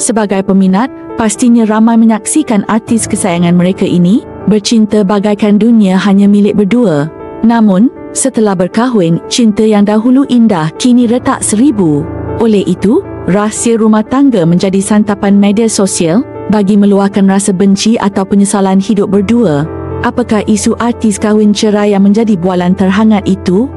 Sebagai peminat, pastinya ramai menyaksikan artis kesayangan mereka ini bercinta bagaikan dunia hanya milik berdua. Namun, setelah berkahwin, cinta yang dahulu indah kini retak seribu. Oleh itu, rahsia rumah tangga menjadi santapan media sosial bagi meluahkan rasa benci atau penyesalan hidup berdua. Apakah isu artis kahwin cerai yang menjadi bualan terhangat itu?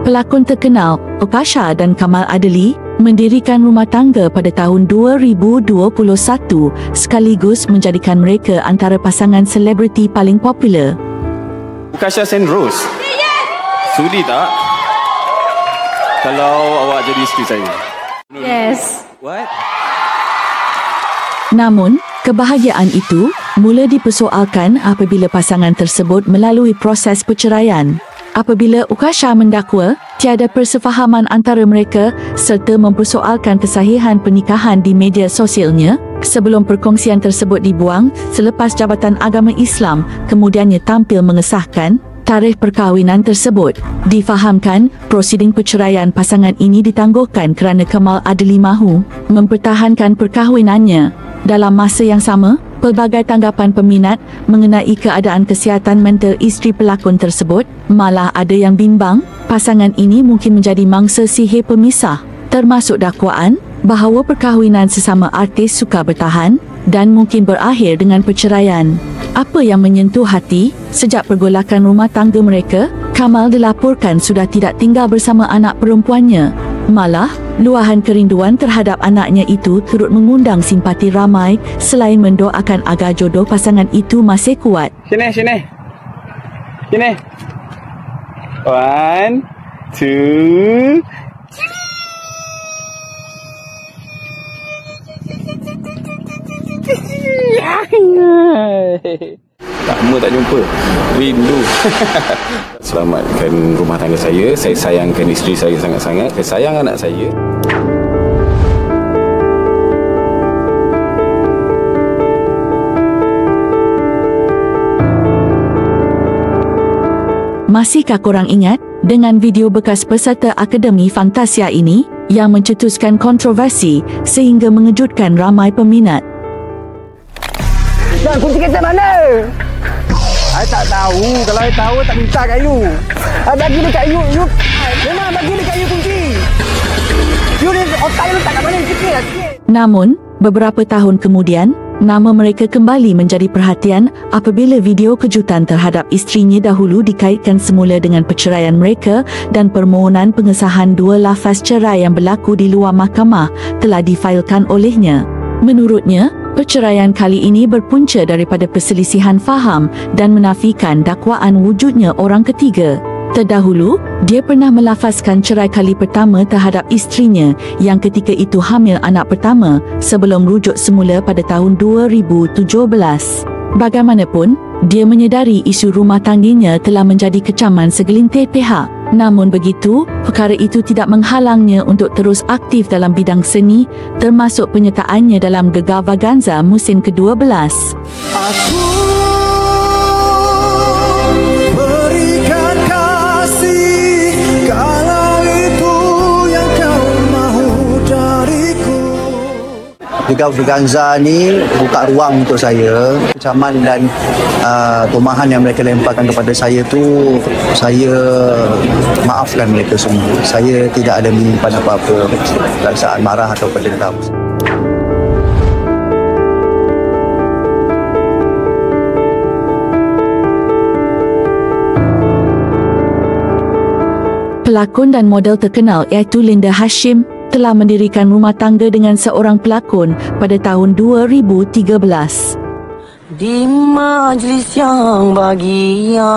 Pelakon terkenal Okasha dan Kamal Adli mendirikan rumah tangga pada tahun 2021 sekaligus menjadikan mereka antara pasangan selebriti paling popular. Okasha and Rose. Sudi tak? Kalau awak jadi isteri saya? Yes. What? Namun, kebahagiaan itu mula dipersoalkan apabila pasangan tersebut melalui proses perceraian. Apabila Okasha mendakwa tiada persefahaman antara mereka serta mempersoalkan kesahihan pernikahan di media sosialnya sebelum perkongsian tersebut dibuang selepas Jabatan Agama Islam kemudiannya tampil mengesahkan tarikh perkahwinan tersebut. Difahamkan, prosiding perceraian pasangan ini ditangguhkan kerana Kamal Adli mahu mempertahankan perkahwinannya. Dalam masa yang sama, pelbagai tanggapan peminat mengenai keadaan kesihatan mental isteri pelakon tersebut, malah ada yang bimbang pasangan ini mungkin menjadi mangsa sihir pemisah, termasuk dakwaan bahawa perkahwinan sesama artis sukar bertahan dan mungkin berakhir dengan perceraian. Apa yang menyentuh hati, sejak pergolakan rumah tangga mereka, Kamal dilaporkan sudah tidak tinggal bersama anak perempuannya. Malah, luahan kerinduan terhadap anaknya itu turut mengundang simpati ramai selain mendoakan agar jodoh pasangan itu masih kuat. Sini. Sini. 1, 2. Lama tak jumpa. Rindu. Selamatkan rumah tangga saya. Saya sayangkan isteri saya sangat-sangat. Saya sayang anak saya. Masihkah korang ingat dengan video bekas peserta Akademi Fantasia ini yang mencetuskan kontroversi sehingga mengejutkan ramai peminat? Dan kunci kereta mana? Saya tak tahu. Kalau saya tahu, tak minta kat you. Saya bagi dekat you. Memang bagi dekat you kunci. You ni otak you letak kat mana? Sikit. Namun, beberapa tahun kemudian, nama mereka kembali menjadi perhatian apabila video kejutan terhadap isterinya dahulu dikaitkan semula dengan perceraian mereka dan permohonan pengesahan 2 lafaz cerai yang berlaku di luar mahkamah telah difailkan olehnya. Menurutnya, perceraian kali ini berpunca daripada perselisihan faham dan menafikan dakwaan wujudnya orang ketiga. Terdahulu, dia pernah melafazkan cerai kali pertama terhadap isterinya yang ketika itu hamil anak pertama sebelum rujuk semula pada tahun 2017. Bagaimanapun, dia menyedari isu rumah tangganya telah menjadi kecaman segelintir pihak. Namun begitu, perkara itu tidak menghalangnya untuk terus aktif dalam bidang seni, termasuk penyertaannya dalam Gegar Vaganza musim ke-12. Aku berikan kasih kalau itu yang kau mahu dariku. Gegar Vaganza ni buka ruang untuk saya. Kecaman dan tomahan yang mereka lemparkan kepada saya tu, saya maafkan mereka semua. Saya tidak ada menyimpan apa-apa perasaan marah atau dendam. Pelakon dan model terkenal iaitu Linda Hashim telah mendirikan rumah tangga dengan seorang pelakon pada tahun 2013. Di majlis yang bahagia.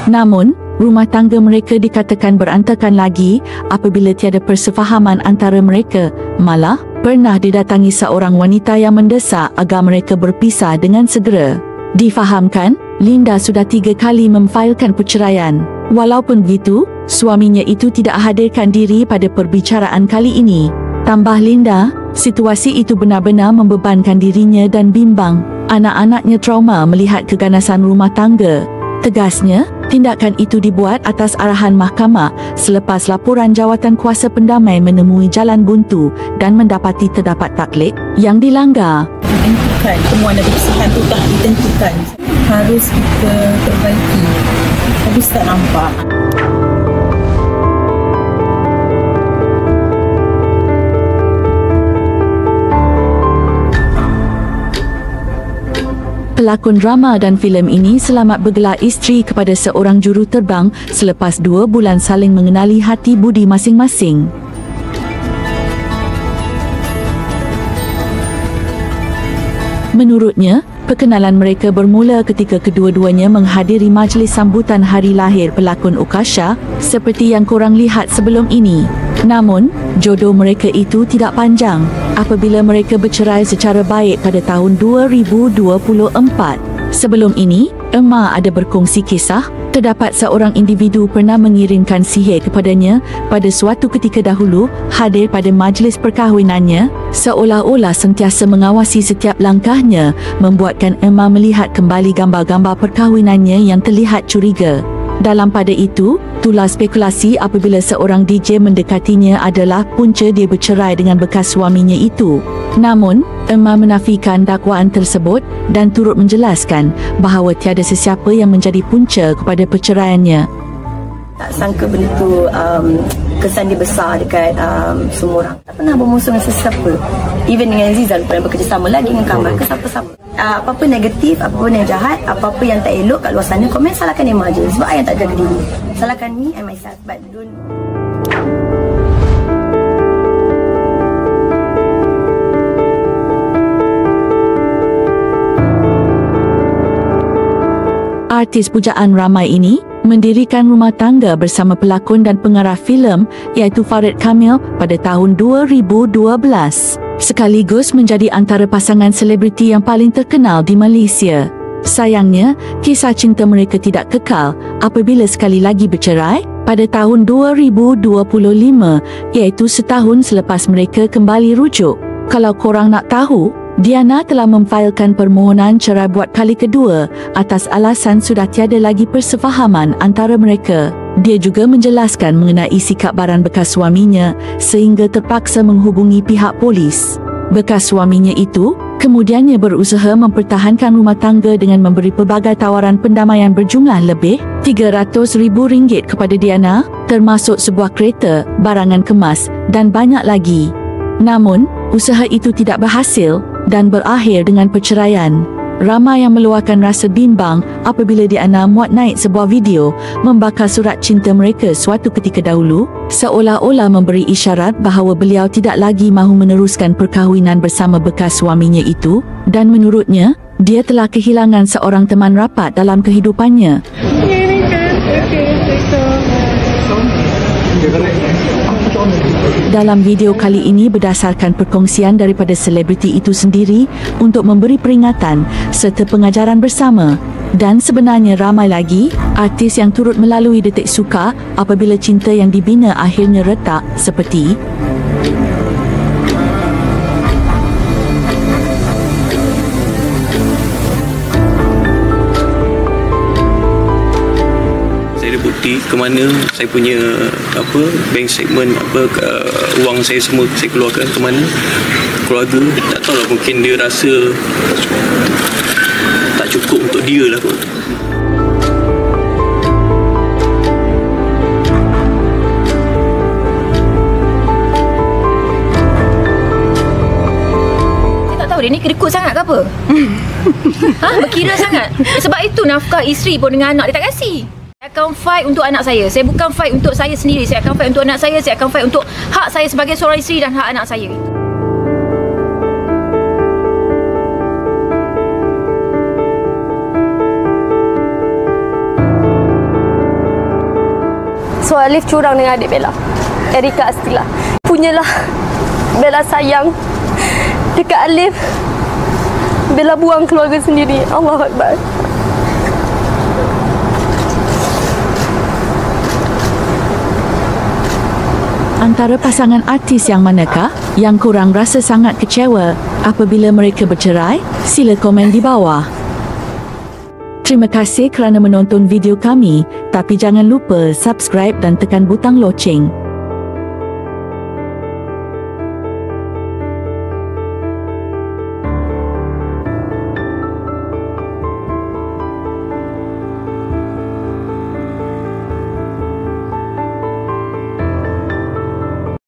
Namun, rumah tangga mereka dikatakan berantakan lagi apabila tiada persefahaman antara mereka. Malah, pernah didatangi seorang wanita yang mendesak agar mereka berpisah dengan segera. Difahamkan, Linda sudah 3 kali memfailkan perceraian. Walaupun begitu, suaminya itu tidak hadirkan diri pada perbicaraan kali ini. Tambah Linda, Situasi itu benar-benar membebankan dirinya dan bimbang. Anak-anaknya trauma melihat keganasan rumah tangga. Tegasnya, tindakan itu dibuat atas arahan mahkamah selepas laporan jawatan kuasa pendamai menemui jalan buntu dan mendapati terdapat taklid yang dilanggar. Ditentukan, temuan dan kebersihan itu dah ditentukan. Harus kita perbaiki. Habis tak nampak. Pelakon drama dan filem ini selamat bergelar isteri kepada seorang juruterbang selepas 2 bulan saling mengenali hati budi masing-masing. Menurutnya, perkenalan mereka bermula ketika kedua-duanya menghadiri majlis sambutan hari lahir pelakon Ukasha seperti yang korang lihat sebelum ini. Namun, jodoh mereka itu tidak panjang apabila mereka bercerai secara baik pada tahun 2024. Sebelum ini, Emma ada berkongsi kisah terdapat seorang individu pernah mengirimkan sihir kepadanya pada suatu ketika dahulu hadir pada majlis perkahwinannya seolah-olah sentiasa mengawasi setiap langkahnya membuatkan Emma melihat kembali gambar-gambar perkahwinannya yang terlihat curiga. Dalam pada itu, tular spekulasi apabila seorang DJ mendekatinya adalah punca dia bercerai dengan bekas suaminya itu. Namun, Emma menafikan dakwaan tersebut dan turut menjelaskan bahawa tiada sesiapa yang menjadi punca kepada perceraiannya. Tak sangka benda tu kesan dia besar dekat semua orang. Tak pernah bermusuh dengan sesiapa. Even dengan Zizan pernah bekerjasama lagi dengan Kamal ke siapa-siapa. Apa-apa negatif, apa-apa yang jahat, apa-apa yang tak elok kat luar sana, komen salahkan Emma je. Sebab I yang tak jaga diri. Salahkan me and myself, but don't. Artis pujaan ramai ini mendirikan rumah tangga bersama pelakon dan pengarah filem iaitu Farid Kamil pada tahun 2012. Sekaligus menjadi antara pasangan selebriti yang paling terkenal di Malaysia. Sayangnya, kisah cinta mereka tidak kekal apabila sekali lagi bercerai pada tahun 2025 iaitu setahun selepas mereka kembali rujuk. Kalau korang nak tahu, Diana telah memfailkan permohonan cerai buat kali kedua atas alasan sudah tiada lagi persefahaman antara mereka. Dia juga menjelaskan mengenai sikap baran bekas suaminya sehingga terpaksa menghubungi pihak polis. Bekas suaminya itu kemudiannya berusaha mempertahankan rumah tangga dengan memberi pelbagai tawaran pendamaian berjumlah lebih RM300,000 kepada Diana, termasuk sebuah kereta, barangan kemas dan banyak lagi. Namun, usaha itu tidak berhasil dan berakhir dengan perceraian. Ramai yang meluahkan rasa bimbang apabila Diana muat naik sebuah video membakar surat cinta mereka suatu ketika dahulu, seolah-olah memberi isyarat bahawa beliau tidak lagi mahu meneruskan perkahwinan bersama bekas suaminya itu dan menurutnya, dia telah kehilangan seorang teman rapat dalam kehidupannya. Dalam video kali ini berdasarkan perkongsian daripada selebriti itu sendiri untuk memberi peringatan serta pengajaran bersama. Dan sebenarnya ramai lagi artis yang turut melalui detik suka apabila cinta yang dibina akhirnya retak seperti bukti ke mana saya punya bank statement wang saya semua saya keluarkan ke mana. Keluarga tak tahu lah, mungkin dia rasa tak cukup untuk dia lah kot. Saya tak tahu dia ni kerikut sangat ke apa. Berkira sangat. Sebab itu nafkah isteri pun dengan anak dia tak kasih. Saya akan fight untuk anak saya. Saya bukan fight untuk saya sendiri. Saya akan fight untuk anak saya. Saya akan fight untuk hak saya sebagai seorang isteri dan hak anak saya. So Alif curang dengan adik Bella, Erika Astila. Punyalah Bella sayang dekat Alif, Bella buang keluarga sendiri. Allahu Akbar. antara pasangan artis yang manakah yang korang rasa sangat kecewa apabila mereka bercerai? Sila komen di bawah. Terima kasih kerana menonton video kami, tapi jangan lupa subscribe dan tekan butang loceng.